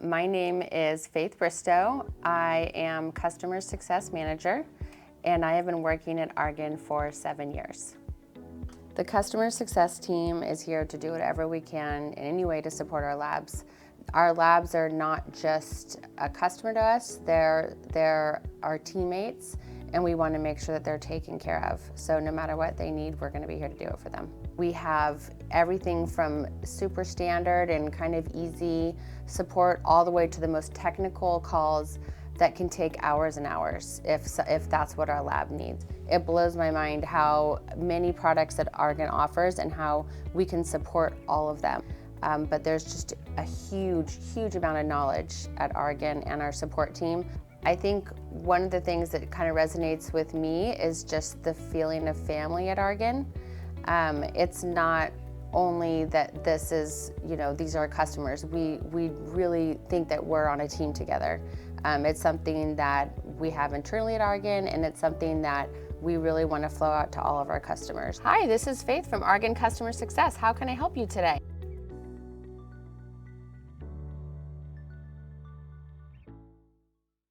My name is Faith Bristow. I am Customer Success Manager, and I have been working at Argen for 7 years. The Customer Success team is here to do whatever we can in any way to support our labs. Our labs are not just a customer to us, they're our teammates, and we want to make sure that they're taken care of. So no matter what they need, we're going to be here to do it for them. We have everything from super standard and kind of easy support all the way to the most technical calls that can take hours and hours if that's what our lab needs. It blows my mind how many products that Argen offers and how we can support all of them. But there's just a huge amount of knowledge at Argen and our support team. I think one of the things that kind of resonates with me is just the feeling of family at Argen. It's not only that this is, these are customers. We really think that we're on a team together. It's something that we have internally at Argen, and it's something that we really want to flow out to all of our customers. Hi, this is Faith from Argen Customer Success. How can I help you today?